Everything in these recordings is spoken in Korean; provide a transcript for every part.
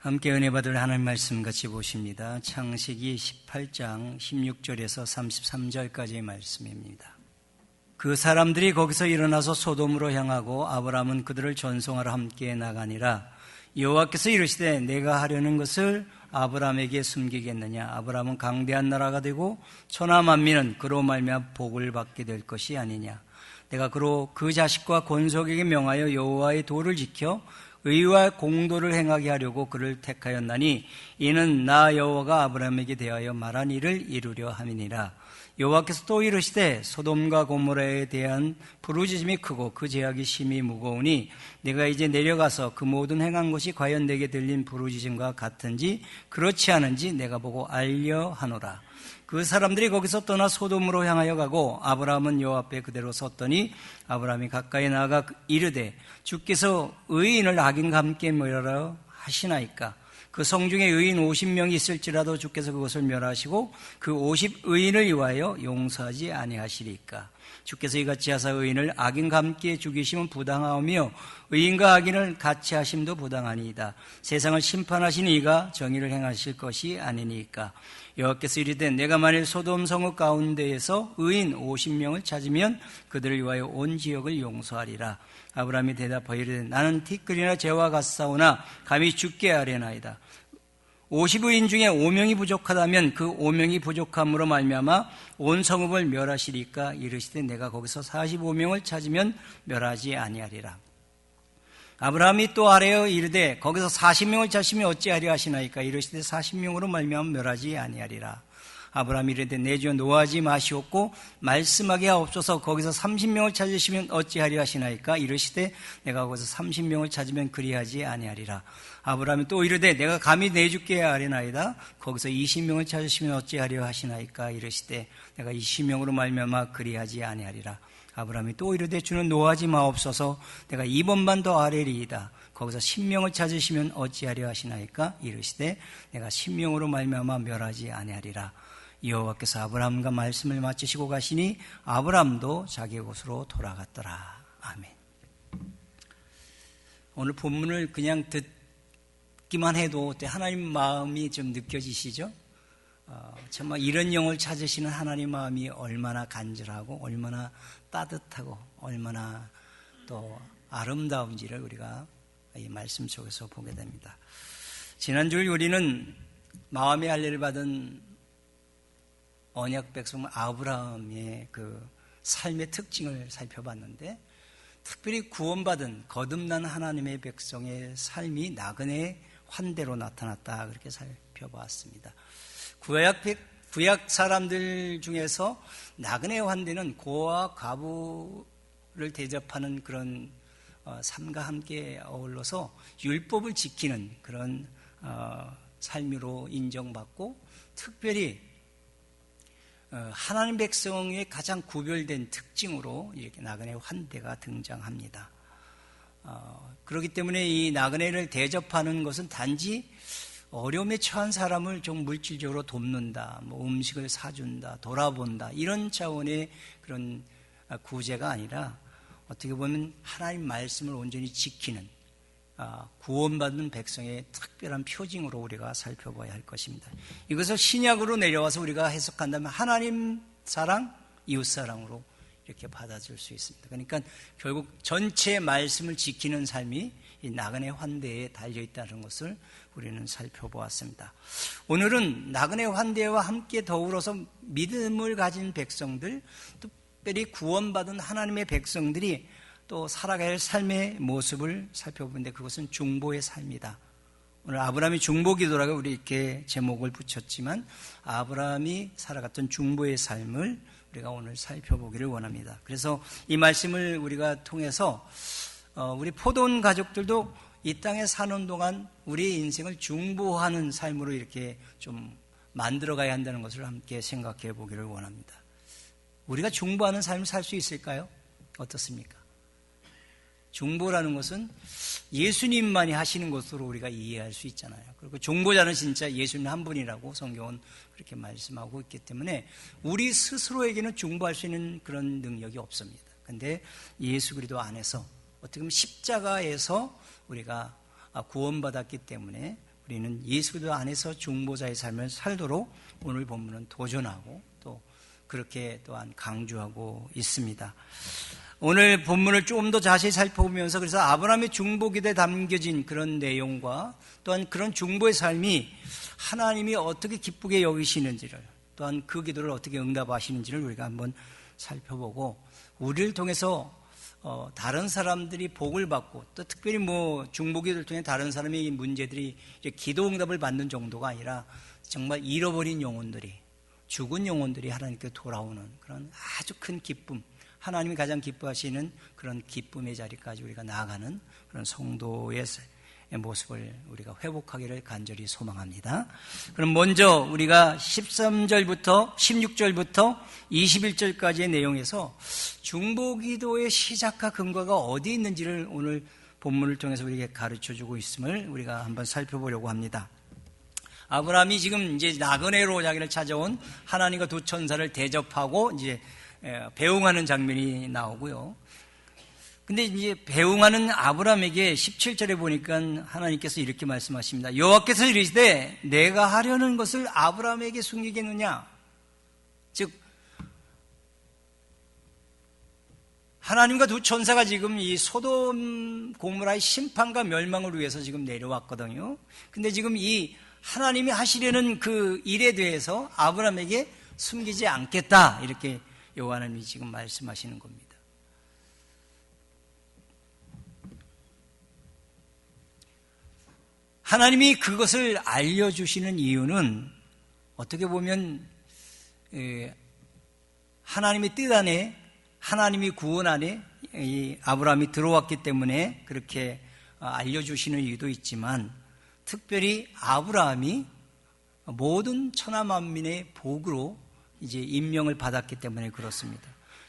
함께 은혜 받을 하나님 말씀 같이 보십니다. 창세기 18장 16절에서 33절까지의 말씀입니다. 그 사람들이 거기서 일어나서 소돔으로 향하고 아브라함은 그들을 전송하러 함께 나가니라. 여호와께서 이르시되 내가 하려는 것을 아브라함에게 숨기겠느냐. 아브라함은 강대한 나라가 되고 천하 만민은 그로 말미암아 복을 받게 될 것이 아니냐. 내가 그로 그 자식과 권속에게 명하여 여호와의 도를 지켜 의와 공도를 행하게 하려고 그를 택하였나니 이는 나 여호와가 아브라함에게 대하여 말한 일을 이루려 함이니라. 여호와께서 또 이르시되 소돔과 고모라에 대한 부르짖음이 크고 그 죄악이 심히 무거우니 내가 이제 내려가서 그 모든 행한 것이 과연 내게 들린 부르짖음과 같은지 그렇지 않은지 내가 보고 알려 하노라. 그 사람들이 거기서 떠나 소돔으로 향하여 가고 아브라함은 여호와 앞에 그대로 섰더니 아브라함이 가까이 나아가 이르되 주께서 의인을 악인과 함께 멸하라 하시나이까. 그 성중에 의인 50명이 있을지라도 주께서 그것을 멸하시고 그 50의인을 위하여 용서하지 아니하시리까. 주께서 이같이 하사 의인을 악인과 함께 죽이시면 부당하며 의인과 악인을 같이 하심도 부당하니이다. 세상을 심판하신 이가 정의를 행하실 것이 아니니까. 여호와께서 이르되 내가 만일 소돔 성읍 가운데에서 의인 50명을 찾으면 그들을 위하여 온 지역을 용서하리라. 아브라함이 대답하여 이르되 나는 티끌이나 재와 같사오나 감히 죽게 하려나이다. 50의인 중에 5명이 부족하다면 그 5명이 부족함으로 말미암아 온 성읍을 멸하시리까. 이르시되 내가 거기서 45명을 찾으면 멸하지 아니하리라. 아브라함이 또 아뢰어 이르되 거기서 40명을 찾으면 어찌하려 하시나이까. 이르시되 40명으로 말미암아 멸하지 아니하리라. 아브라함이 이르되 내 주여 노하지 마시옵고 말씀하게 하옵소서. 거기서 30명을 찾으시면 어찌하려 하시나이까. 이르시되 내가 거기서 30명을 찾으면 그리하지 아니하리라. 아브라함이 또 이르되 내가 감히 내주께 하려나이다. 거기서 20명을 찾으시면 어찌하려 하시나이까. 이르시되 내가 20명으로 말미암아 그리하지 아니하리라. 아브라함이 또 이르되 주는 노하지 마옵소서. 내가 2번만 더 아뢰리이다. 거기서 10명을 찾으시면 어찌하려 하시나이까. 이르시되 내가 10명으로 말미암아 멸하지 아니하리라. 여호와께서 아브라함과 말씀을 마치시고 가시니 아브라함도 자기 곳으로 돌아갔더라. 아멘. 오늘 본문을 그냥 듣기만 해도 하나님 마음이 좀 느껴지시죠? 정말 이런 영을 찾으시는 하나님 마음이 얼마나 간절하고 얼마나 따뜻하고 얼마나 또 아름다운지를 우리가 이 말씀 속에서 보게 됩니다. 지난주에 우리는 마음의 할례를 받은 언약 백성 아브라함의 그 삶의 특징을 살펴봤는데, 특별히 구원받은 거듭난 하나님의 백성의 삶이 나그네 환대로 나타났다, 그렇게 살펴봤습니다. 구약 사람들 중에서 나그네 환대는 고와 과부를 대접하는 그런 삶과 함께 어울러서 율법을 지키는 그런 삶으로 인정받고, 특별히 하나님 백성의 가장 구별된 특징으로 이렇게 나그네 환대가 등장합니다. 그렇기 때문에 이 나그네를 대접하는 것은 단지 어려움에 처한 사람을 좀 물질적으로 돕는다, 뭐 음식을 사준다, 돌아본다, 이런 차원의 그런 구제가 아니라 어떻게 보면 하나님 말씀을 온전히 지키는 구원받는 백성의 특별한 표징으로 우리가 살펴봐야 할 것입니다. 이것을 신약으로 내려와서 우리가 해석한다면 하나님 사랑, 이웃 사랑으로 이렇게 받아줄 수 있습니다. 그러니까 결국 전체 말씀을 지키는 삶이 이 나그네 환대에 달려있다는 것을 우리는 살펴보았습니다. 오늘은 나그네 환대와 함께 더불어서 믿음을 가진 백성들, 특별히 구원받은 하나님의 백성들이 또 살아가야 할 삶의 모습을 살펴보는데, 그것은 중보의 삶이다. 오늘 아브라함이 중보기도라고 우리 이렇게 제목을 붙였지만, 아브라함이 살아갔던 중보의 삶을 우리가 오늘 살펴보기를 원합니다. 그래서 이 말씀을 우리가 통해서 우리 포도원 가족들도 이 땅에 사는 동안 우리의 인생을 중보하는 삶으로 이렇게 좀 만들어가야 한다는 것을 함께 생각해 보기를 원합니다. 우리가 중보하는 삶을 살 수 있을까요? 어떻습니까? 중보라는 것은 예수님만이 하시는 것으로 우리가 이해할 수 있잖아요. 그리고 중보자는 진짜 예수님 한 분이라고 성경은 그렇게 말씀하고 있기 때문에 우리 스스로에게는 중보할 수 있는 그런 능력이 없습니다. 그런데 예수 그리스도 안에서 어떻게 보면 십자가에서 우리가 구원받았기 때문에 우리는 예수 그리스도 안에서 중보자의 삶을 살도록 오늘 본문은 도전하고 또 그렇게 또한 강조하고 있습니다. 오늘 본문을 좀 더 자세히 살펴보면서 그래서 아브라함의 중보기도에 담겨진 그런 내용과 또한 그런 중보의 삶이 하나님이 어떻게 기쁘게 여기시는지를 또한 그 기도를 어떻게 응답하시는지를 우리가 한번 살펴보고 우리를 통해서 다른 사람들이 복을 받고 또 특별히 중보기도를 통해 다른 사람의 문제들이 기도 응답을 받는 정도가 아니라 정말 잃어버린 영혼들이 죽은 영혼들이 하나님께 돌아오는 그런 아주 큰 기쁨, 하나님이 가장 기뻐하시는 그런 기쁨의 자리까지 우리가 나아가는 그런 성도의 모습을 우리가 회복하기를 간절히 소망합니다. 그럼 먼저 우리가 13절부터 16절부터 21절까지의 내용에서 중보기도의 시작과 근거가 어디 있는지를 오늘 본문을 통해서 우리에게 가르쳐주고 있음을 우리가 한번 살펴보려고 합니다. 아브라함이 지금 이제 나그네로 자기를 찾아온 하나님과 두 천사를 대접하고 이제 배웅하는 장면이 나오고요. 근데 이제 배웅하는 아브라함에게 17절에 보니까 하나님께서 이렇게 말씀하십니다. 여호와께서 이르시되 내가 하려는 것을 아브라함에게 숨기겠느냐? 즉 하나님과 두 천사가 지금 이 소돔 고모라의 심판과 멸망을 위해서 지금 내려왔거든요. 근데 지금 이 하나님이 하시려는 그 일에 대해서 아브라함에게 숨기지 않겠다 이렇게 여호와 하나님이 지금 말씀하시는 겁니다. 하나님이 그것을 알려주시는 이유는 어떻게 보면 하나님의 뜻 안에 하나님이 구원 안에 이 아브라함이 들어왔기 때문에 그렇게 알려주시는 이유도 있지만 특별히 아브라함이 모든 천하 만민의 복으로 이제 임명을 받았기 때문에 그렇습니다.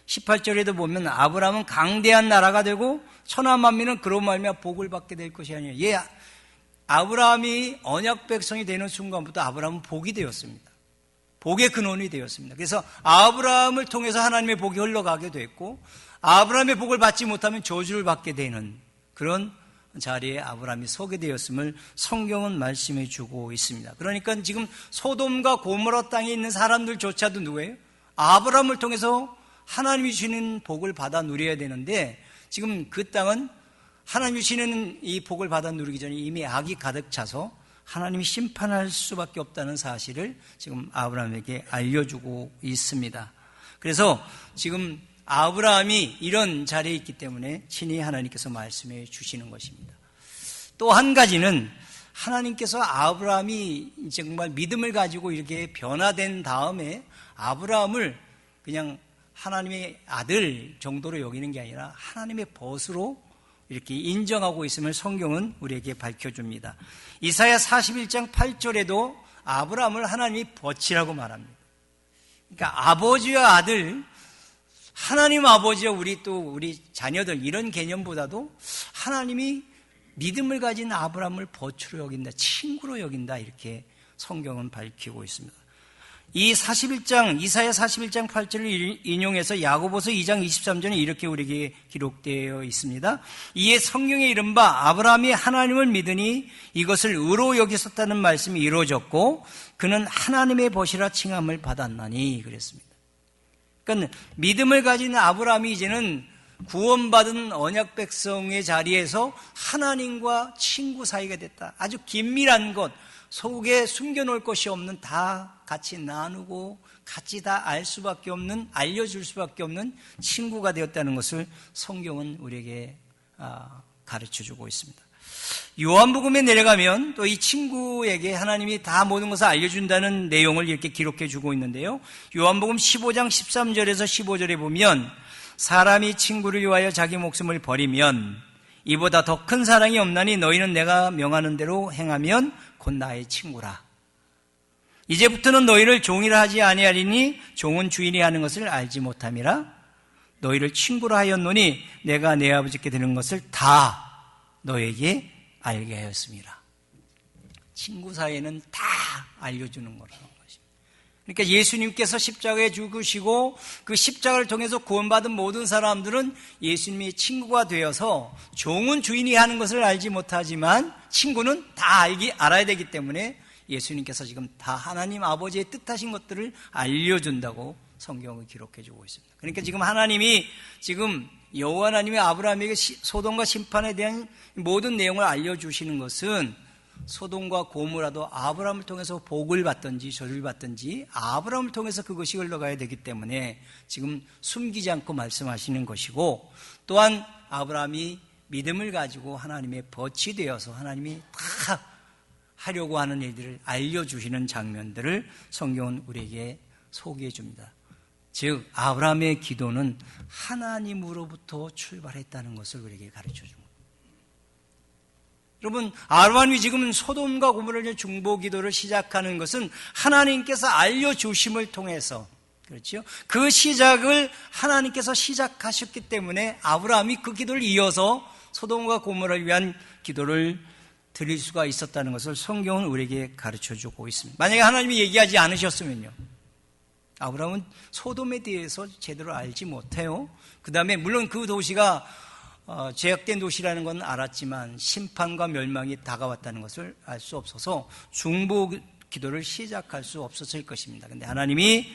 18절에도 보면 아브라함은 강대한 나라가 되고 천하 만민은 그로 말미암아 복을 받게 될 것이 아니에요. 아브라함이 언약 백성이 되는 순간부터 아브라함은 복이 되었습니다. 복의 근원이 되었습니다. 그래서 아브라함을 통해서 하나님의 복이 흘러가게 됐고 아브라함의 복을 받지 못하면 저주를 받게 되는 그런 자리에 아브라함이 서게 되었음을 성경은 말씀해 주고 있습니다. 그러니까 지금 소돔과 고모라 땅에 있는 사람들조차도 누구예요? 아브라함을 통해서 하나님이 주시는 복을 받아 누려야 되는데 지금 그 땅은 하나님이 주시는 이 복을 받아 누리기 전에 이미 악이 가득 차서 하나님이 심판할 수밖에 없다는 사실을 지금 아브라함에게 알려주고 있습니다. 그래서 지금 아브라함이 이런 자리에 있기 때문에 친히 하나님께서 말씀해 주시는 것입니다. 또 한 가지는 하나님께서 아브라함이 정말 믿음을 가지고 이렇게 변화된 다음에 아브라함을 그냥 하나님의 아들 정도로 여기는 게 아니라 하나님의 벗으로 이렇게 인정하고 있음을 성경은 우리에게 밝혀줍니다. 이사야 41장 8절에도 아브라함을 하나님이 벗이라고 말합니다. 그러니까 아버지와 아들, 하나님 아버지와 우리 자녀들 이런 개념보다도 하나님이 믿음을 가진 아브라함을 벗으로 여긴다, 친구로 여긴다 이렇게 성경은 밝히고 있습니다. 이 이사야 41장 8절을 인용해서 야고보서 2장 23절에 이렇게 우리에게 기록되어 있습니다. 이에 성경에 이른바 아브라함이 하나님을 믿으니 이것을 의로 여기셨다는 말씀이 이루어졌고 그는 하나님의 벗이라 칭함을 받았나니 그랬습니다. 그러니까 믿음을 가진 아브라함이 이제는 구원받은 언약 백성의 자리에서 하나님과 친구 사이가 됐다. 아주 긴밀한 것, 속에 숨겨놓을 것이 없는 다 같이 나누고 같이 다 알 수밖에 없는, 알려줄 수밖에 없는 친구가 되었다는 것을 성경은 우리에게 가르쳐주고 있습니다. 요한복음에 내려가면 또 이 친구에게 하나님이 다 모든 것을 알려준다는 내용을 이렇게 기록해주고 있는데요. 요한복음 15장 13절에서 15절에 보면 사람이 친구를 위하여 자기 목숨을 버리면 이보다 더 큰 사랑이 없나니 너희는 내가 명하는 대로 행하면 곧 나의 친구라. 이제부터는 너희를 종이라 하지 아니하리니 종은 주인이 하는 것을 알지 못함이라. 너희를 친구라 하였노니 내가 내 아버지께 드리는 것을 다 너에게 알게 하였습니다. 친구 사이에는 다 알려주는 거라는 것입니다. 그러니까 예수님께서 십자가에 죽으시고 그 십자가를 통해서 구원받은 모든 사람들은 예수님의 친구가 되어서 종은 주인이 하는 것을 알지 못하지만 친구는 다 알아야 되기 때문에 예수님께서 지금 다 하나님 아버지의 뜻하신 것들을 알려준다고 성경을 기록해주고 있습니다. 그러니까 지금 하나님이 지금 여호와 하나님이 아브라함에게 소돔과 심판에 대한 모든 내용을 알려주시는 것은 소돔과 고모라도 아브라함을 통해서 복을 받든지 저주를 받든지 아브라함을 통해서 그것이 흘러가야 되기 때문에 지금 숨기지 않고 말씀하시는 것이고, 또한 아브라함이 믿음을 가지고 하나님의 벗이 되어서 하나님이 다 하려고 하는 일들을 알려주시는 장면들을 성경은 우리에게 소개해 줍니다. 즉 아브라함의 기도는 하나님으로부터 출발했다는 것을 우리에게 가르쳐 줍니다. 여러분, 아브라함이 지금 소돔과 고모라의 중보 기도를 시작하는 것은 하나님께서 알려주심을 통해서, 그렇죠? 그 시작을 하나님께서 시작하셨기 때문에 아브라함이 그 기도를 이어서 소돔과 고모라를 위한 기도를 드릴 수가 있었다는 것을 성경은 우리에게 가르쳐주고 있습니다. 만약에 하나님이 얘기하지 않으셨으면요, 아브라함은 소돔에 대해서 제대로 알지 못해요. 그 다음에 물론 그 도시가 죄악된 도시라는 건 알았지만 심판과 멸망이 다가왔다는 것을 알 수 없어서 중보 기도를 시작할 수 없었을 것입니다. 그런데 하나님이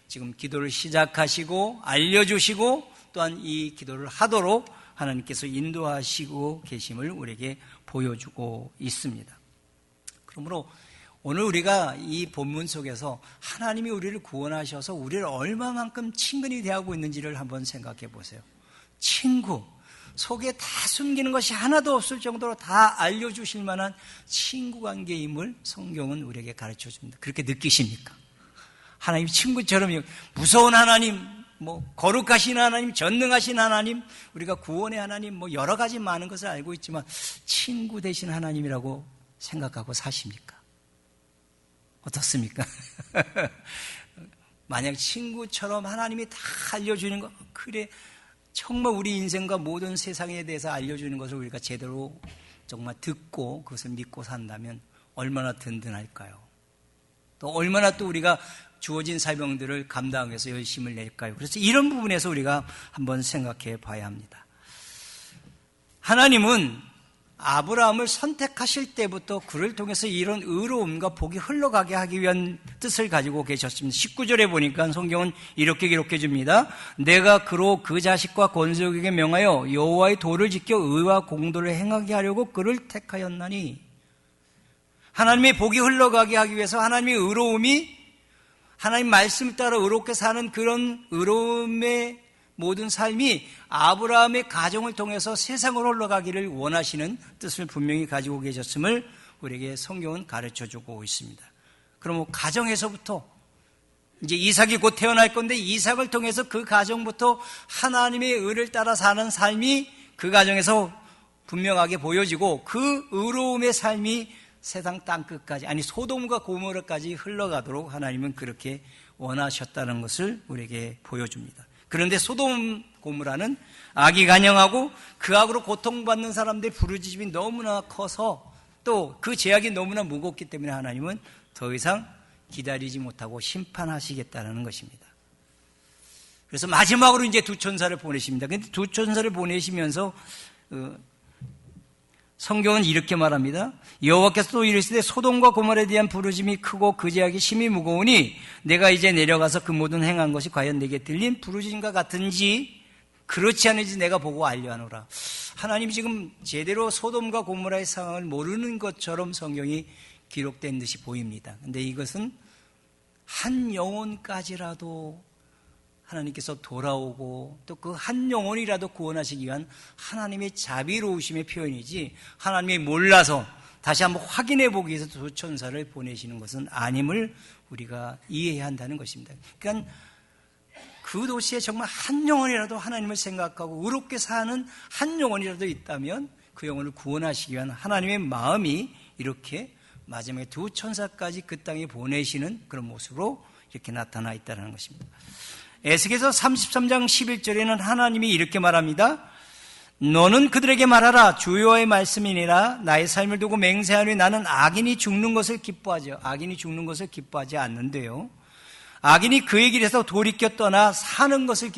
지금 기도를 시작하시고 알려주시고 또한 이 기도를 하도록 하나님께서 인도하시고 계심을 우리에게 보여주고 있습니다. 그러므로 오늘 우리가 이 본문 속에서 하나님이 우리를 구원하셔서 우리를 얼마만큼 친근히 대하고 있는지를 한번 생각해 보세요. 친구, 속에 다 숨기는 것이 하나도 없을 정도로 다 알려주실 만한 친구 관계임을 성경은 우리에게 가르쳐 줍니다. 그렇게 느끼십니까? 하나님 친구처럼 무서운 하나님, 거룩하신 하나님, 전능하신 하나님, 우리가 구원의 하나님, 여러 가지 많은 것을 알고 있지만 친구 되신 하나님이라고 생각하고 사십니까? 어떻습니까? 만약 친구처럼 하나님이 다 알려주는 거, 그래, 정말 우리 인생과 모든 세상에 대해서 알려주는 것을 우리가 제대로 정말 듣고 그것을 믿고 산다면 얼마나 든든할까요? 또 얼마나 또 우리가 주어진 사명들을 감당하기 위해서 열심을 낼까요? 그래서 이런 부분에서 우리가 한번 생각해 봐야 합니다. 하나님은 아브라함을 선택하실 때부터 그를 통해서 이런 의로움과 복이 흘러가게 하기 위한 뜻을 가지고 계셨습니다. 19절에 보니까 성경은 이렇게 기록해 줍니다. 내가 그로 그 자식과 건족에게 명하여 여호와의 도를 지켜 의와 공도를 행하게 하려고 그를 택하였나니, 하나님의 복이 흘러가게 하기 위해서 하나님의 의로움이, 하나님 말씀을 따라 의롭게 사는 그런 의로움의 모든 삶이 아브라함의 가정을 통해서 세상으로 흘러가기를 원하시는 뜻을 분명히 가지고 계셨음을 우리에게 성경은 가르쳐주고 있습니다. 그럼 가정에서부터 이제 이삭이 곧 태어날 건데 이삭을 통해서 그 가정부터 하나님의 의를 따라 사는 삶이 그 가정에서 분명하게 보여지고 그 의로움의 삶이 세상 땅끝까지, 아니 소돔과 고모라까지 흘러가도록 하나님은 그렇게 원하셨다는 것을 우리에게 보여줍니다. 그런데 소돔 고모라는 악이 간영하고 그 악으로 고통받는 사람들의 부르짖음이 너무나 커서 또 그 죄악이 너무나 무겁기 때문에 하나님은 더 이상 기다리지 못하고 심판하시겠다는 것입니다. 그래서 마지막으로 이제 두 천사를 보내십니다. 그런데 두 천사를 보내시면서 성경은 이렇게 말합니다. 여호와께서 또 이르시되 소돔과 고모라에 대한 부르짖음이 크고 그 죄악이 심히 무거우니 내가 이제 내려가서 그 모든 행한 것이 과연 내게 들린 부르짖음과 같은지 그렇지 않은지 내가 보고 알려하노라. 하나님이 지금 제대로 소돔과 고모라의 상황을 모르는 것처럼 성경이 기록된 듯이 보입니다. 그런데 이것은 한 영혼까지라도 하나님께서 돌아오고 또 그 한 영혼이라도 구원하시기 위한 하나님의 자비로우심의 표현이지, 하나님이 몰라서 다시 한번 확인해 보기 위해서 두 천사를 보내시는 것은 아님을 우리가 이해해야 한다는 것입니다. 그러니까 그 도시에 정말 한 영혼이라도 하나님을 생각하고 의롭게 사는 한 영혼이라도 있다면 그 영혼을 구원하시기 위한 하나님의 마음이 이렇게 마지막에 두 천사까지 그 땅에 보내시는 그런 모습으로 이렇게 나타나 있다는 것입니다. 에스겔서 33장 11절에는 하나님이 이렇게 말합니다. 너는 그들에게 말하라. 주 여호와의 말씀이니라. 나의 삶을 두고 맹세하노니 나는 악인이 죽는 것을 기뻐하지 않는데요. 악인이 그의 길에서 돌이켜 떠나 사는 것을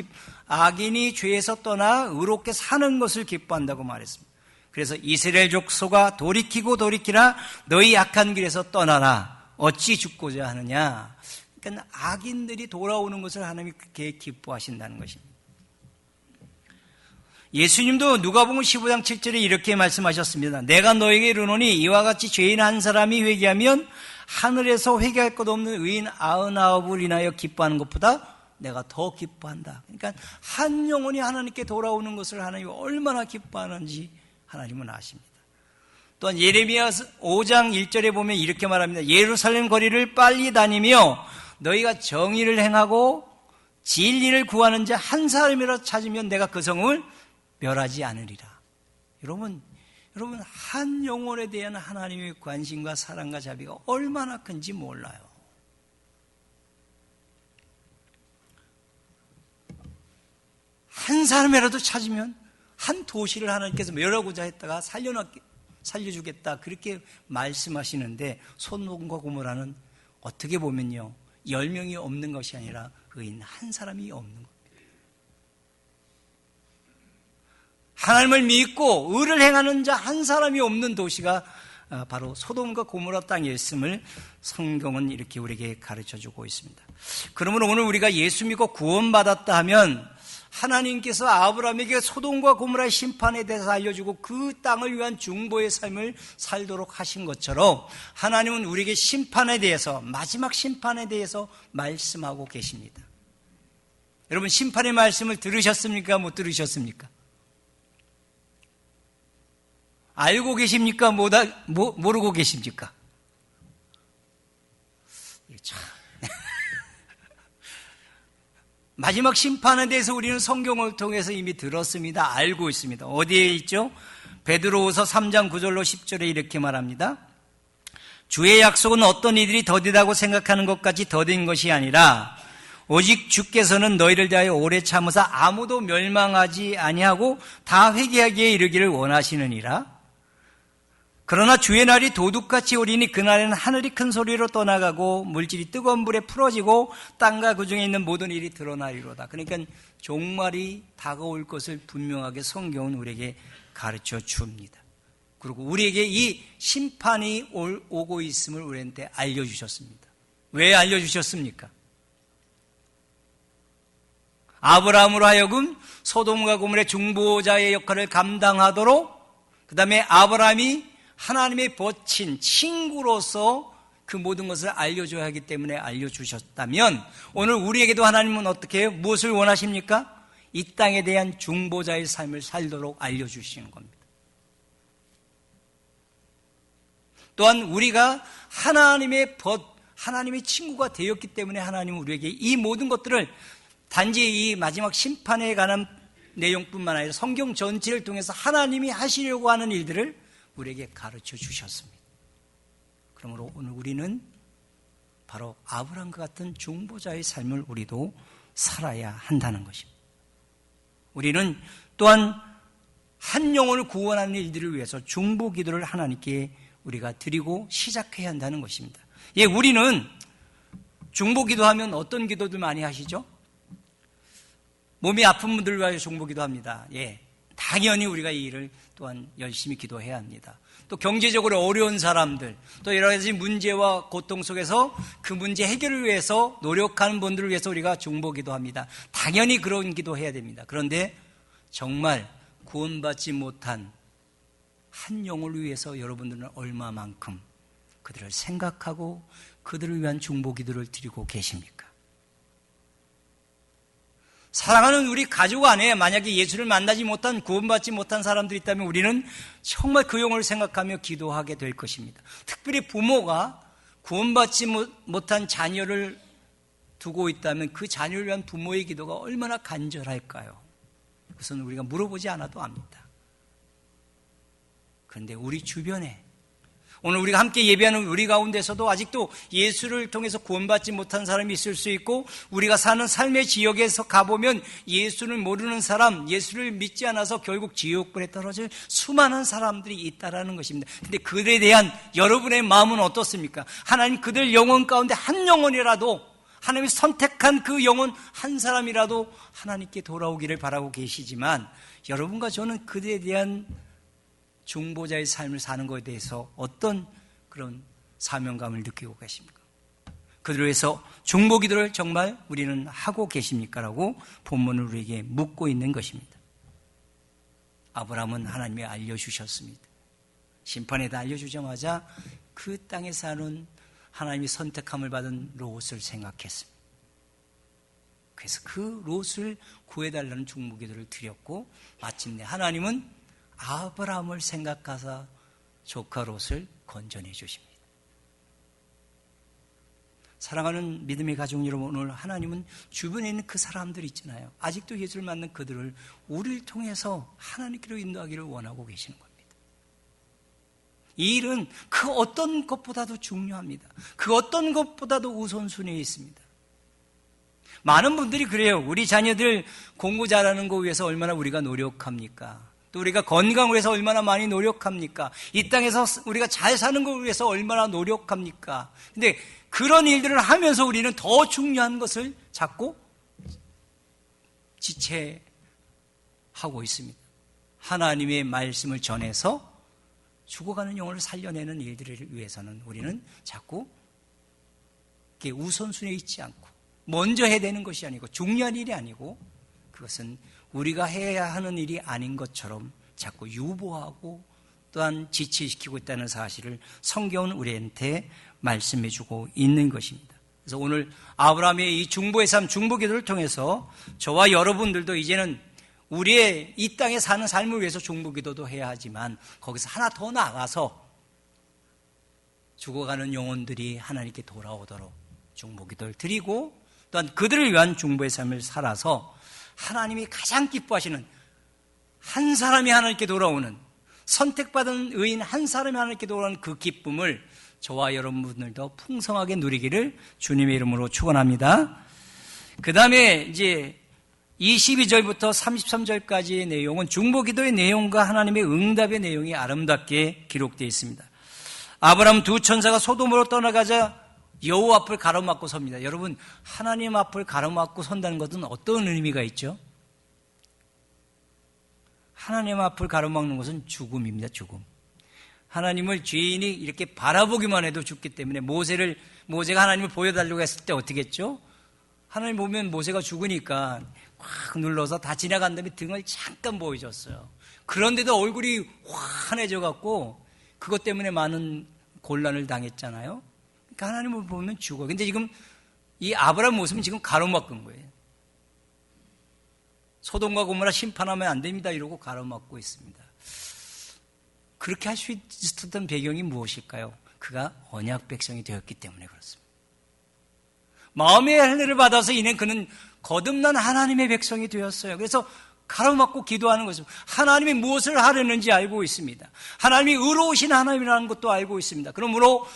악인이 죄에서 떠나 의롭게 사는 것을 기뻐한다고 말했습니다. 그래서 이스라엘 족속아 돌이키고 돌이키라 너희 악한 길에서 떠나라 어찌 죽고자 하느냐. 그러니까 악인들이 돌아오는 것을 하나님이 그렇게 기뻐하신다는 것입니다. 예수님도 누가복음 15장 7절에 이렇게 말씀하셨습니다. 내가 너에게 이르노니 이와 같이 죄인 한 사람이 회개하면 하늘에서 회개할 것 없는 의인 99을 인하여 기뻐하는 것보다 내가 더 기뻐한다. 그러니까 한 영혼이 하나님께 돌아오는 것을 하나님이 얼마나 기뻐하는지 하나님은 아십니다. 또한 예레미야 5장 1절에 보면 이렇게 말합니다. 예루살렘 거리를 빨리 다니며 너희가 정의를 행하고 진리를 구하는 자 한 사람이라도 찾으면 내가 그 성을 멸하지 않으리라. 여러분 한 영혼에 대한 하나님의 관심과 사랑과 자비가 얼마나 큰지 몰라요. 한 사람이라도 찾으면 한 도시를 하나님께서 멸하고자 했다가 살려주겠다 그렇게 말씀하시는데 소돔과 고모라는 어떻게 보면요 10명이 없는 것이 아니라 의인 한 사람이 없는 겁니다. 하나님을 믿고 의를 행하는 자 한 사람이 없는 도시가 바로 소돔과 고모라 땅이었음을 성경은 이렇게 우리에게 가르쳐주고 있습니다. 그러면 오늘 우리가 예수 믿고 구원받았다 하면 하나님께서 아브라함에게 소돔과 고모라의 심판에 대해서 알려주고 그 땅을 위한 중보의 삶을 살도록 하신 것처럼 하나님은 우리에게 심판에 대해서 마지막 심판에 대해서 말씀하고 계십니다. 여러분 심판의 말씀을 들으셨습니까? 못 들으셨습니까? 알고 계십니까? 모르고 계십니까? 참. 마지막 심판에 대해서 우리는 성경을 통해서 이미 들었습니다. 알고 있습니다. 어디에 있죠? 베드로후서 3장 9절로 10절에 이렇게 말합니다. 주의 약속은 어떤 이들이 더디다고 생각하는 것까지 더딘 것이 아니라 오직 주께서는 너희를 대하여 오래 참으사 아무도 멸망하지 아니하고 다 회개하기에 이르기를 원하시느니라. 그러나 주의 날이 도둑같이 오리니 그날에는 하늘이 큰 소리로 떠나가고 물질이 뜨거운 불에 풀어지고 땅과 그 중에 있는 모든 일이 드러나리로다. 그러니까 종말이 다가올 것을 분명하게 성경은 우리에게 가르쳐 줍니다. 그리고 우리에게 이 심판이 오고 있음을 우리한테 알려주셨습니다. 왜 알려주셨습니까? 아브라함으로 하여금 소돔과 고모라의 중보자의 역할을 감당하도록 그 다음에 아브라함이 하나님의 버친 친구로서 그 모든 것을 알려줘야 하기 때문에 알려주셨다면 오늘 우리에게도 하나님은 어떻게 해요? 무엇을 원하십니까? 이 땅에 대한 중보자의 삶을 살도록 알려주시는 겁니다. 또한 우리가 하나님의 친구가 되었기 때문에 하나님은 우리에게 이 모든 것들을 단지 이 마지막 심판에 관한 내용뿐만 아니라 성경 전체를 통해서 하나님이 하시려고 하는 일들을 우리에게 가르쳐 주셨습니다. 그러므로 오늘 우리는 바로 아브라함과 같은 중보자의 삶을 우리도 살아야 한다는 것입니다. 우리는 또한 한 영혼을 구원하는 일들을 위해서 중보 기도를 하나님께 우리가 드리고 시작해야 한다는 것입니다. 예, 우리는 중보 기도하면 어떤 기도들 많이 하시죠? 몸이 아픈 분들을 위하여 중보 기도합니다. 예, 당연히 우리가 이 일을 또한 열심히 기도해야 합니다. 또 경제적으로 어려운 사람들, 또 여러 가지 문제와 고통 속에서 그 문제 해결을 위해서 노력하는 분들을 위해서 우리가 중보 기도합니다. 당연히 그런 기도해야 됩니다. 그런데 정말 구원받지 못한 한 영혼을 위해서 여러분들은 얼마만큼 그들을 생각하고 그들을 위한 중보 기도를 드리고 계십니까? 사랑하는 우리 가족 안에 만약에 예수를 만나지 못한 구원받지 못한 사람들이 있다면 우리는 정말 그 영혼을 생각하며 기도하게 될 것입니다. 특별히 부모가 구원받지 못한 자녀를 두고 있다면 그 자녀를 위한 부모의 기도가 얼마나 간절할까요? 그것은 우리가 물어보지 않아도 압니다. 그런데 우리 주변에 오늘 우리가 함께 예배하는 우리 가운데서도 아직도 예수를 통해서 구원받지 못한 사람이 있을 수 있고 우리가 사는 삶의 지역에서 가보면 예수를 모르는 사람, 예수를 믿지 않아서 결국 지옥불에 떨어질 수많은 사람들이 있다라는 것입니다. 그런데 그들에 대한 여러분의 마음은 어떻습니까? 하나님 그들 영혼 가운데 한 영혼이라도 하나님이 선택한 그 영혼 한 사람이라도 하나님께 돌아오기를 바라고 계시지만 여러분과 저는 그에 대한 중보자의 삶을 사는 것에 대해서 어떤 그런 사명감을 느끼고 계십니까? 그들을 위해서 중보 기도를 정말 우리는 하고 계십니까? 라고 본문을 우리에게 묻고 있는 것입니다. 아브라함은 하나님이 알려주셨습니다. 심판에다 알려주자마자 그 땅에 사는 하나님이 선택함을 받은 롯을 생각했습니다. 그래서 그 롯을 구해달라는 중보 기도를 드렸고 마침내 하나님은 아브라함을 생각하사 조카 롯을 건져내 주십니다. 사랑하는 믿음의 가족 여러분, 오늘 하나님은 주변에 있는 그 사람들 있잖아요. 아직도 예수를 만난 그들을 우리를 통해서 하나님께로 인도하기를 원하고 계시는 겁니다. 이 일은 그 어떤 것보다도 중요합니다. 그 어떤 것보다도 우선순위에 있습니다. 많은 분들이 그래요. 우리 자녀들 공부 잘하는 거 위해서 얼마나 우리가 노력합니까? 또 우리가 건강을 위해서 얼마나 많이 노력합니까? 이 땅에서 우리가 잘 사는 걸 위해서 얼마나 노력합니까? 근데 그런 일들을 하면서 우리는 더 중요한 것을 자꾸 지체하고 있습니다. 하나님의 말씀을 전해서 죽어가는 영혼을 살려내는 일들을 위해서는 우리는 자꾸 우선순위에 있지 않고 먼저 해야 되는 것이 아니고 중요한 일이 아니고 그것은 우리가 해야 하는 일이 아닌 것처럼 자꾸 유보하고 또한 지체시키고 있다는 사실을 성경은 우리한테 말씀해주고 있는 것입니다. 그래서 오늘 아브라함의 이 중보의 삶, 중보기도를 통해서 저와 여러분들도 이제는 우리의 이 땅에 사는 삶을 위해서 중보기도도 해야 하지만 거기서 하나 더 나아가서 죽어가는 영혼들이 하나님께 돌아오도록 중보기도를 드리고 또한 그들을 위한 중보의 삶을 살아서 하나님이 가장 기뻐하시는 한 사람이 하나님께 돌아오는 선택받은 의인 한 사람이 하나님께 돌아오는 그 기쁨을 저와 여러분들도 풍성하게 누리기를 주님의 이름으로 축원합니다. 그 다음에 이제 22절부터 33절까지의 내용은 중보기도의 내용과 하나님의 응답의 내용이 아름답게 기록되어 있습니다. 아브라함 두 천사가 소돔으로 떠나가자 여호와 앞을 가로막고 섭니다. 여러분, 하나님 앞을 가로막고 선다는 것은 어떤 의미가 있죠? 하나님 앞을 가로막는 것은 죽음입니다. 죽음. 하나님을 죄인이 이렇게 바라보기만 해도 죽기 때문에 모세가 하나님을 보여달라고 했을 때 어떻게 했죠? 하나님 보면 모세가 죽으니까 확 눌러서 다 지나간 다음에 등을 잠깐 보여줬어요. 그런데도 얼굴이 환해져 갖고 그것 때문에 많은 곤란을 당했잖아요. 그러니까 하나님을 보면 죽어. 근데 지금 이 아브라함 모습은 지금 가로막은 거예요. 소돔과 고모라 심판하면 안 됩니다 이러고 가로막고 있습니다. 그렇게 할 수 있었던 배경이 무엇일까요? 그가 언약 백성이 되었기 때문에 그렇습니다. 마음의 할례를 받아서 이는 그는 거듭난 하나님의 백성이 되었어요. 그래서 가로막고 기도하는 것은 하나님이 무엇을 하려는지 알고 있습니다. 하나님이 의로우신 하나님이라는 것도 알고 있습니다. 그러므로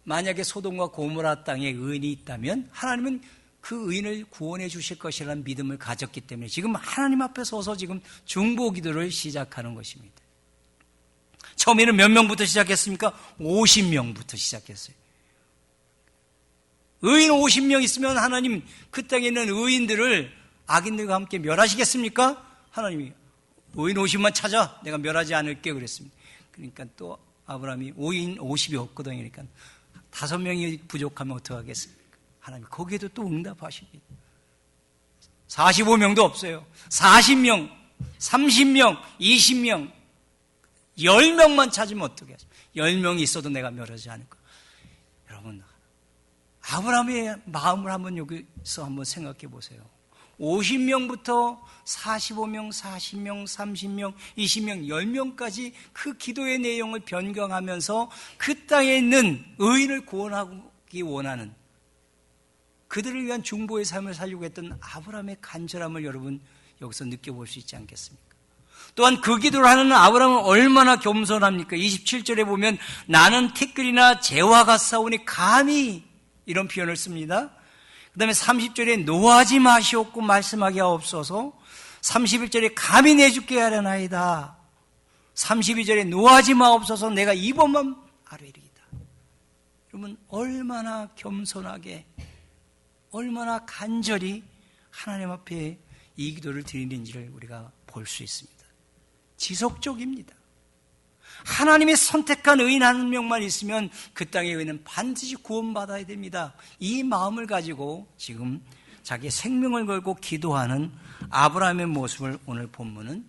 만약에 소돔과 고모라 땅에 의인이 있다면 하나님은 그 의인을 구원해 주실 것이라는 믿음을 가졌기 때문에 지금 하나님 앞에 서서 지금 중보 기도를 시작하는 것입니다. 처음에는 몇 명부터 시작했습니까? 50명부터 시작했어요. 의인 50명 있으면 하나님 그 땅에 있는 의인들을 악인들과 함께 멸하시겠습니까? 하나님이 의인 50만 찾아 내가 멸하지 않을게 그랬습니다. 그러니까 또 아브라함이 의인 50이 없거든요. 그러니까 5명이 부족하면 어떡하겠습니까? 하나님 거기에도 또 응답하십니다. 45명도 없어요. 40명, 30명, 20명, 10명만 찾으면 어떻게 하십니까? 10명이 있어도 내가 멸하지 않을 거야. 여러분, 아브라함의 마음을 한번 여기서 한번 생각해 보세요. 50명부터 45명, 40명, 30명, 20명, 10명까지 그 기도의 내용을 변경하면서 그 땅에 있는 의인을 구원하기 원하는 그들을 위한 중보의 삶을 살려고 했던 아브라함의 간절함을 여러분 여기서 느껴볼 수 있지 않겠습니까? 또한 그 기도를 하는 아브라함은 얼마나 겸손합니까? 27절에 보면 나는 티끌이나 재와 같사오니 감히 이런 표현을 씁니다. 그 다음에 30절에 노하지 마시옵고 말씀하게 하옵소서. 31절에 감히 내죽게 하려나이다. 32절에 노하지 마옵소서 내가 이번만 아뢰리이다. 여러분 얼마나 겸손하게 얼마나 간절히 하나님 앞에 이 기도를 드리는지를 우리가 볼 수 있습니다. 지속적입니다. 하나님의 선택한 의인 한 명만 있으면 그 땅의 의인은 반드시 구원받아야 됩니다. 이 마음을 가지고 지금 자기의 생명을 걸고 기도하는 아브라함의 모습을 오늘 본문은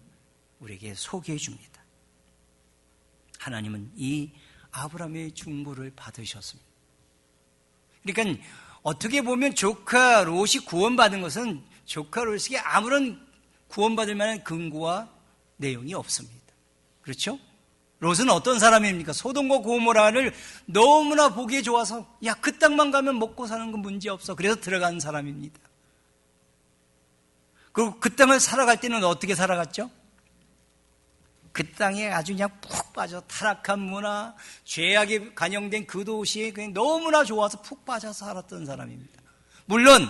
우리에게 소개해 줍니다. 하나님은 이 아브라함의 중보를 받으셨습니다. 그러니까 어떻게 보면 조카 롯이 구원받은 것은 조카 롯에게 아무런 구원받을 만한 근거와 내용이 없습니다. 그렇죠? 롯은 어떤 사람입니까? 소돔과 고모라를 너무나 보기에 좋아서 야, 그 땅만 가면 먹고 사는 건 문제 없어. 그래서 들어간 사람입니다. 그리고 그 땅을 살아갈 때는 어떻게 살아갔죠? 그 땅에 아주 그냥 푹 빠져 타락한 문화, 죄악에 간영된 그 도시에 그냥 너무나 좋아서 푹 빠져 살았던 사람입니다. 물론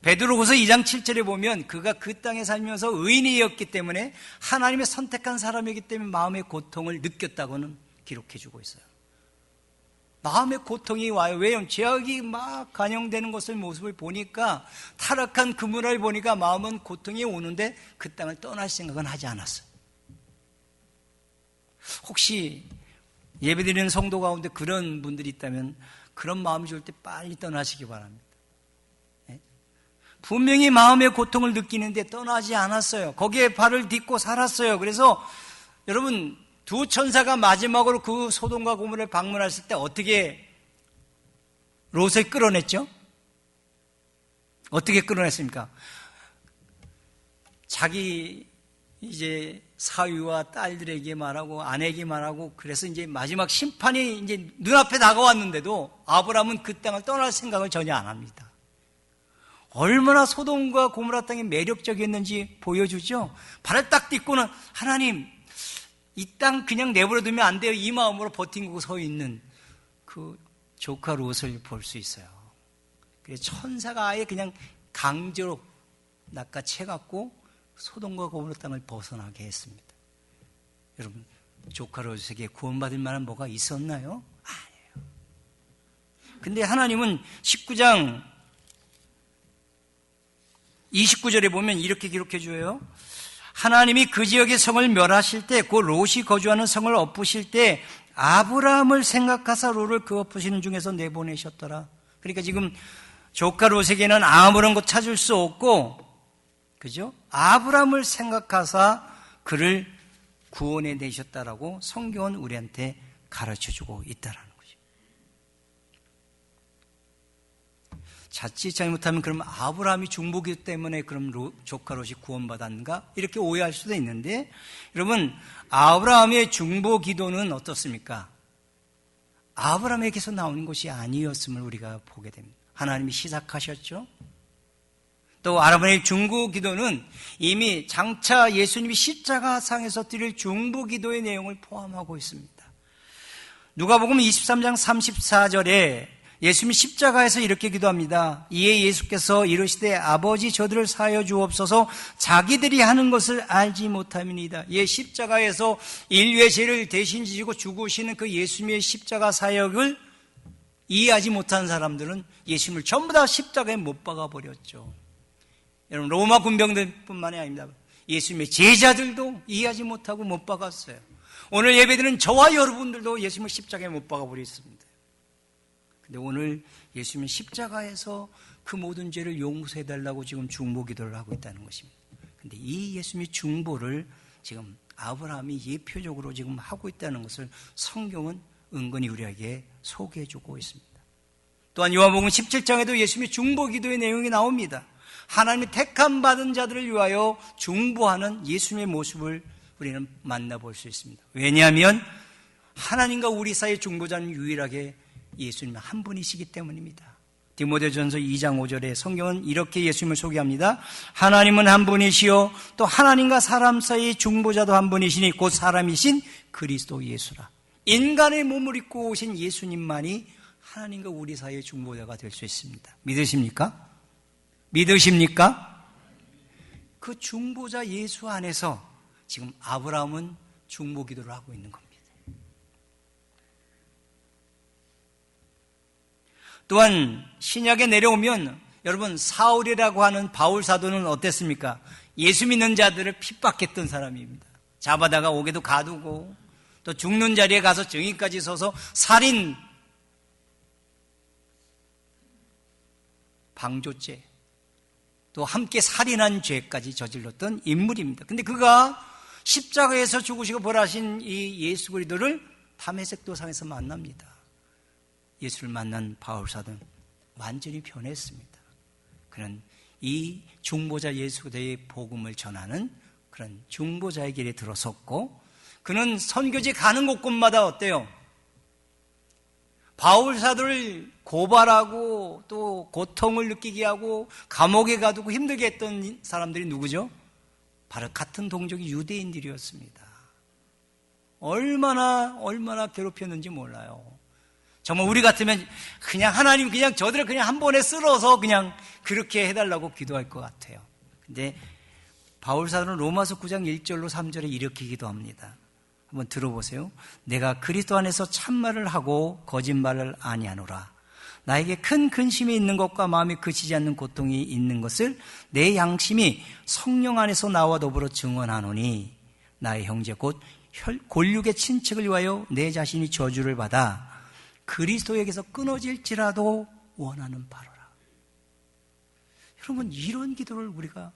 베드로후서 2장 7절에 보면 그가 그 땅에 살면서 의인이었기 때문에 하나님의 선택한 사람이기 때문에 마음의 고통을 느꼈다고는 기록해 주고 있어요. 마음의 고통이 와요. 왜냐하면 죄악이 막 간영되는 것을 모습을 보니까, 타락한 그 문화를 보니까 마음은 고통이 오는데 그 땅을 떠날 생각은 하지 않았어요. 혹시 예배드리는 성도 가운데 그런 분들이 있다면 그런 마음이 좋을 때 빨리 떠나시기 바랍니다. 분명히 마음의 고통을 느끼는데 떠나지 않았어요. 거기에 발을 딛고 살았어요. 그래서 여러분, 두 천사가 마지막으로 그 소돔과 고모라를 방문했을 때 어떻게 롯을 끌어냈죠? 어떻게 끌어냈습니까? 자기 이제 사위와 딸들에게 말하고 아내에게 말하고, 그래서 이제 마지막 심판이 이제 눈앞에 다가왔는데도 아브라함은 그 땅을 떠날 생각을 전혀 안 합니다. 얼마나 소돔과 고모라 땅이 매력적이었는지 보여주죠. 발을 딱 딛고는 하나님, 이 땅 그냥 내버려 두면 안 돼요. 이 마음으로 버티고 서 있는 그 조카 롯을 볼 수 있어요. 그래서 천사가 아예 그냥 강제로 낚아채갖고 소돔과 고모라 땅을 벗어나게 했습니다. 여러분, 조카 롯에게 구원받을 만한 뭐가 있었나요? 아니에요. 근데 하나님은 19장 29절에 보면 이렇게 기록해 줘요. 하나님이 그 지역의 성을 멸하실 때, 그 롯이 거주하는 성을 엎으실 때 아브라함을 생각하사 롯을 그 엎으시는 중에서 내보내셨더라. 그러니까 지금 조카 롯에게는 아무런 것 찾을 수 없고, 그죠? 아브라함을 생각하사 그를 구원해 내셨다라고 성경은 우리한테 가르쳐 주고 있다라는 거죠. 자칫 잘못하면 그럼 아브라함이 중보기 때문에 그럼 조카 롯이 구원받았는가? 이렇게 오해할 수도 있는데, 여러분, 아브라함의 중보 기도는 어떻습니까? 아브라함에게서 나오는 것이 아니었음을 우리가 보게 됩니다. 하나님이 시작하셨죠. 또 아브라함의 중보 기도는 이미 장차 예수님이 십자가상에서 드릴 중보 기도의 내용을 포함하고 있습니다. 누가복음 23장 34절에 예수님이 십자가에서 이렇게 기도합니다. 이에 예수께서 이르시되 아버지 저들을 사하여 주옵소서, 자기들이 하는 것을 알지 못함이니이다. 예, 십자가에서 인류의 죄를 대신 지시고 죽으시는 그 예수님의 십자가 사역을 이해하지 못한 사람들은 예수님을 전부 다 십자가에 못 박아 버렸죠. 여러분, 로마 군병들뿐만이 아닙니다. 예수님의 제자들도 이해하지 못하고 못 박았어요. 오늘 예배드리는 저와 여러분들도 예수님을 십자가에 못 박아 버렸습니다. 근데 오늘 예수님은 십자가에서 그 모든 죄를 용서해달라고 지금 중보 기도를 하고 있다는 것입니다. 근데 이 예수님의 중보를 지금 아브라함이 예표적으로 지금 하고 있다는 것을 성경은 은근히 우리에게 소개해주고 있습니다. 또한 요한복음 17장에도 예수님의 중보 기도의 내용이 나옵니다. 하나님의 택함 받은 자들을 위하여 중보하는 예수님의 모습을 우리는 만나볼 수 있습니다. 왜냐하면 하나님과 우리 사이의 중보자는 유일하게 예수님 한 분이시기 때문입니다. 디모데전서 2장 5절에 성경은 이렇게 예수님을 소개합니다. 하나님은 한 분이시요 또 하나님과 사람 사이의 중보자도 한 분이시니 곧 사람이신 그리스도 예수라. 인간의 몸을 입고 오신 예수님만이 하나님과 우리 사이의 중보자가 될 수 있습니다. 믿으십니까? 믿으십니까? 그 중보자 예수 안에서 지금 아브라함은 중보 기도를 하고 있는 겁니다. 또한 신약에 내려오면 여러분, 사울이라고 하는 바울 사도는 어땠습니까? 예수 믿는 자들을 핍박했던 사람입니다. 잡아다가 옥에도 가두고 또 죽는 자리에 가서 증인까지 서서 살인, 방조죄, 또 함께 살인한 죄까지 저질렀던 인물입니다. 근데 그가 십자가에서 죽으시고 부활하신 이 예수 그리스도를 다메섹 도상에서 만납니다. 예수를 만난 바울 사도는 완전히 변했습니다. 그는 이 중보자 예수 그리스도의 복음을 전하는 그런 중보자의 길에 들어섰고, 그는 선교지 가는 곳곳마다 어때요? 바울 사도를 고발하고 또 고통을 느끼게 하고 감옥에 가두고 힘들게 했던 사람들이 누구죠? 바로 같은 동족이 유대인들이었습니다. 얼마나 괴롭혔는지 몰라요. 정말 우리 같으면 그냥 하나님 그냥 저들을 그냥 한 번에 쓸어서 그냥 그렇게 해달라고 기도할 것 같아요. 근데 바울 사도는 로마서 9장 1절로 3절에 이렇게 기도합니다. 한번 들어보세요. 내가 그리스도 안에서 참말을 하고 거짓말을 아니하노라. 나에게 큰 근심이 있는 것과 마음이 그치지 않는 고통이 있는 것을 내 양심이 성령 안에서 나와 더불어 증언하노니, 나의 형제 곧 골육의 친척을 위하여 내 자신이 저주를 받아 그리스도에게서 끊어질지라도 원하는 바로라. 여러분, 이런 기도를 우리가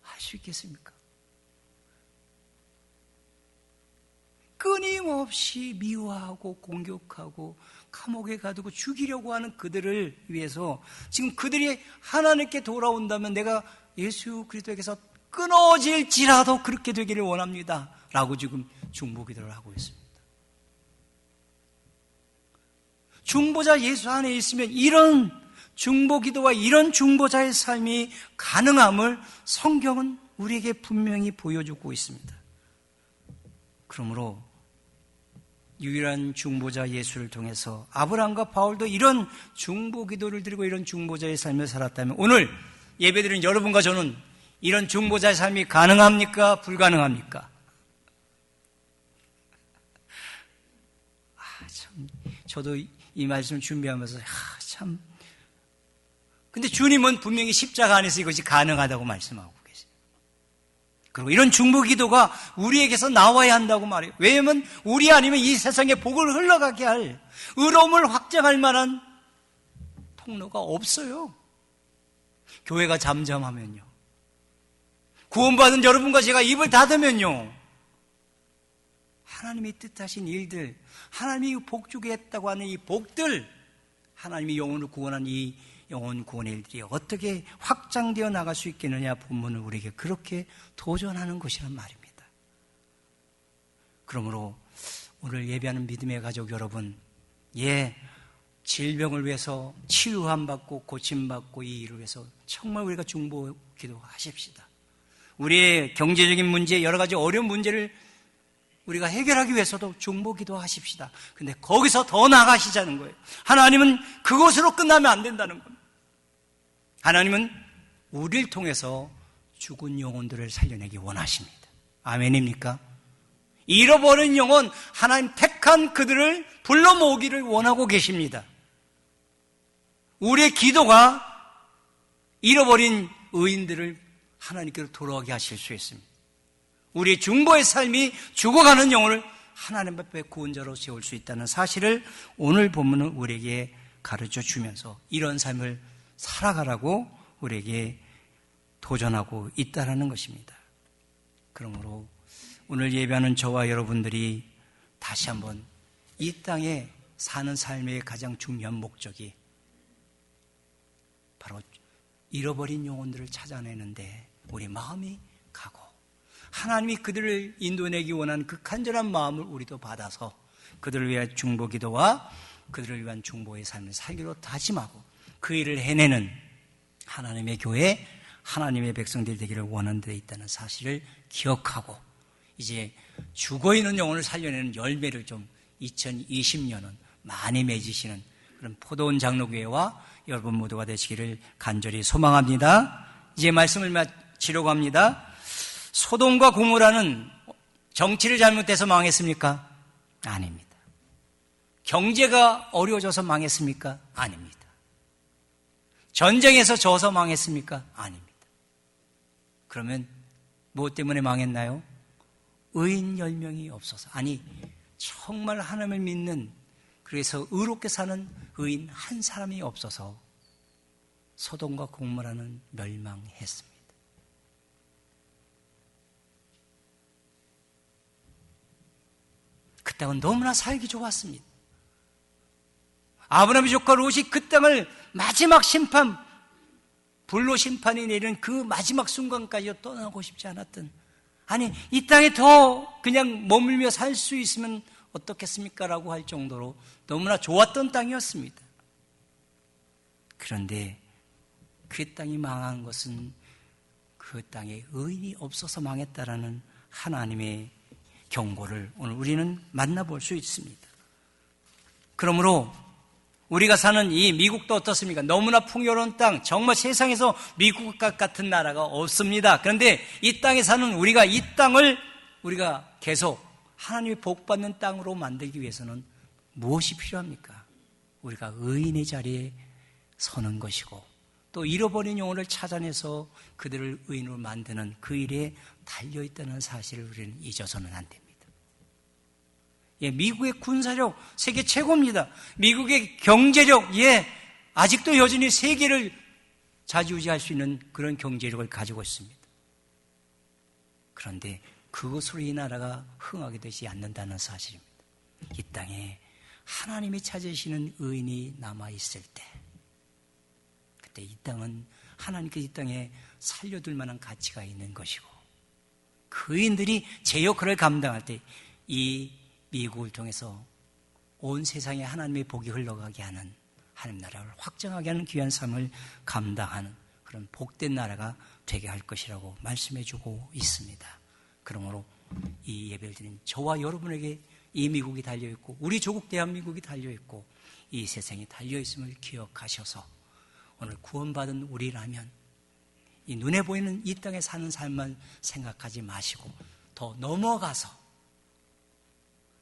할 수 있겠습니까? 끊임없이 미워하고 공격하고 감옥에 가두고 죽이려고 하는 그들을 위해서 지금 그들이 하나님께 돌아온다면 내가 예수 그리스도에게서 끊어질지라도 그렇게 되기를 원합니다 라고 지금 중보기도를 하고 있습니다. 중보자 예수 안에 있으면 이런 중보기도와 이런 중보자의 삶이 가능함을 성경은 우리에게 분명히 보여주고 있습니다. 그러므로 유일한 중보자 예수를 통해서 아브라함과 바울도 이런 중보기도를 드리고 이런 중보자의 삶을 살았다면, 오늘 예배드리는 여러분과 저는 이런 중보자의 삶이 가능합니까? 불가능합니까? 참, 저도 이 말씀을 준비하면서 참, 근데 주님은 분명히 십자가 안에서 이것이 가능하다고 말씀하고 계세요. 그리고 이런 중보기도가 우리에게서 나와야 한다고 말해요. 왜냐하면 우리 아니면 이 세상에 복을 흘러가게 할, 의로움을 확장할 만한 통로가 없어요. 교회가 잠잠하면요, 구원받은 여러분과 제가 입을 닫으면요, 하나님이 뜻하신 일들, 하나님이 복 주게 했다고 하는 이 복들, 하나님이 영혼을 구원한 이 영혼 구원의 일들이 어떻게 확장되어 나갈 수 있겠느냐, 본문은 우리에게 그렇게 도전하는 것이란 말입니다. 그러므로 오늘 예배하는 믿음의 가족 여러분, 질병을 위해서 치유함 받고 고침받고 이 일을 위해서 정말 우리가 중보 기도하십시다. 우리의 경제적인 문제, 여러 가지 어려운 문제를 우리가 해결하기 위해서도 중보 기도하십시다. 근데 거기서 더 나가시자는 거예요. 하나님은 그것으로 끝나면 안 된다는 겁니다. 하나님은 우리를 통해서 죽은 영혼들을 살려내기 원하십니다. 아멘입니까? 잃어버린 영혼, 하나님 택한 그들을 불러 모으기를 원하고 계십니다. 우리의 기도가 잃어버린 의인들을 하나님께로 돌아오게 하실 수 있습니다. 우리의 중보의 삶이 죽어가는 영혼을 하나님 앞에 구원자로 세울 수 있다는 사실을 오늘 본문은 우리에게 가르쳐 주면서 이런 삶을 살아가라고 우리에게 도전하고 있다는 것입니다. 그러므로 오늘 예배하는 저와 여러분들이 다시 한번 이 땅에 사는 삶의 가장 중요한 목적이 바로 잃어버린 영혼들을 찾아내는데 우리 마음이 가고, 하나님이 그들을 인도내기 원하는 그 간절한 마음을 우리도 받아서 그들을 위한 중보기도와 그들을 위한 중보의 삶을 살기로 다짐하고 그 일을 해내는 하나님의 교회, 하나님의 백성들이 되기를 원하는 데 있다는 사실을 기억하고, 이제 죽어있는 영혼을 살려내는 열매를 좀 2020년은 많이 맺으시는 그런 포도원 장로교회와 여러분 모두가 되시기를 간절히 소망합니다. 이제 말씀을 마치려고 합니다. 소돔과 고모라는 정치를 잘못해서 망했습니까? 아닙니다. 경제가 어려워져서 망했습니까? 아닙니다. 전쟁에서 져서 망했습니까? 아닙니다. 그러면 무엇 때문에 망했나요? 의인 10명이 없어서. 아니, 정말 하나님을 믿는, 그래서 의롭게 사는 의인 한 사람이 없어서 소돔과 고모라는 멸망했습니다. 그 땅은 너무나 살기 좋았습니다. 아브라함의 조카 롯이 그 땅을 마지막 심판, 불로 심판이 내리는 그 마지막 순간까지 떠나고 싶지 않았던, 아니 이 땅에 더 그냥 머물며 살 수 있으면 어떻겠습니까? 라고 할 정도로 너무나 좋았던 땅이었습니다. 그런데 그 땅이 망한 것은 그 땅에 의인이 없어서 망했다라는 하나님의 경고를 오늘 우리는 만나볼 수 있습니다. 그러므로 우리가 사는 이 미국도 어떻습니까? 너무나 풍요로운 땅, 정말 세상에서 미국과 같은 나라가 없습니다. 그런데 이 땅에 사는 우리가 이 땅을 우리가 계속 하나님의 복받는 땅으로 만들기 위해서는 무엇이 필요합니까? 우리가 의인의 자리에 서는 것이고, 또 잃어버린 영혼을 찾아내서 그들을 의인으로 만드는 그 일에 달려있다는 사실을 우리는 잊어서는 안 됩니다. 예, 미국의 군사력 세계 최고입니다. 미국의 경제력, 아직도 여전히 세계를 좌지우지할 수 있는 그런 경제력을 가지고 있습니다. 그런데 그것으로 이 나라가 흥하게 되지 않는다는 사실입니다. 이 땅에 하나님이 찾으시는 의인이 남아있을 때, 그때 이 땅은 하나님께서 이 땅에 살려둘 만한 가치가 있는 것이고, 그 의인들이 제 역할을 감당할 때 이 미국을 통해서 온 세상에 하나님의 복이 흘러가게 하는, 하나님 나라를 확장하게 하는 귀한 삶을 감당하는 그런 복된 나라가 되게 할 것이라고 말씀해주고 있습니다. 그러므로 이 예배를 드린 저와 여러분에게 이 미국이 달려있고, 우리 조국 대한민국이 달려있고, 이 세상이 달려있음을 기억하셔서 오늘 구원받은 우리라면 이 눈에 보이는 이 땅에 사는 삶만 생각하지 마시고 더 넘어가서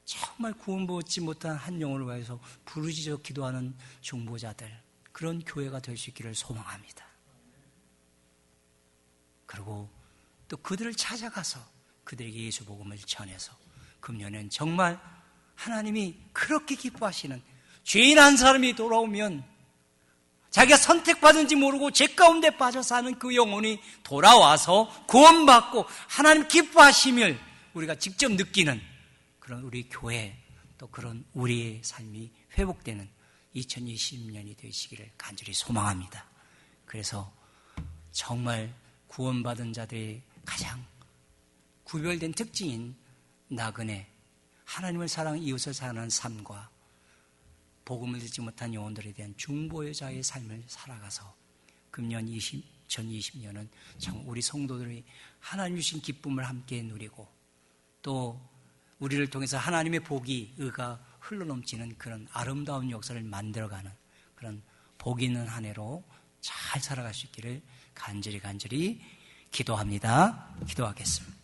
정말 구원받지 못한 한 영혼을 위해서 부르짖어 기도하는 중보자들, 그런 교회가 될 수 있기를 소망합니다. 그리고 또 그들을 찾아가서 그들에게 예수 복음을 전해서 금년엔 정말 하나님이 그렇게 기뻐하시는, 죄인 한 사람이 돌아오면 자기가 선택받은지 모르고 죄 가운데 빠져 사는 그 영혼이 돌아와서 구원받고 하나님 기뻐하심을 우리가 직접 느끼는 그런 우리 교회, 또 그런 우리의 삶이 회복되는 2020년이 되시기를 간절히 소망합니다. 그래서 정말 구원받은 자들의 가장 구별된 특징인 나그네, 하나님을 사랑, 이웃을 사랑하는 삶과 복음을 듣지 못한 영혼들에 대한 중보자의 삶을 살아가서 금년 2020년은 참 우리 성도들이 하나님 주신 기쁨을 함께 누리고, 또 우리를 통해서 하나님의 복이, 의가 흘러넘치는 그런 아름다운 역사를 만들어가는 그런 복 있는 한 해로 잘 살아갈 수 있기를 간절히 기도합니다. 기도하겠습니다.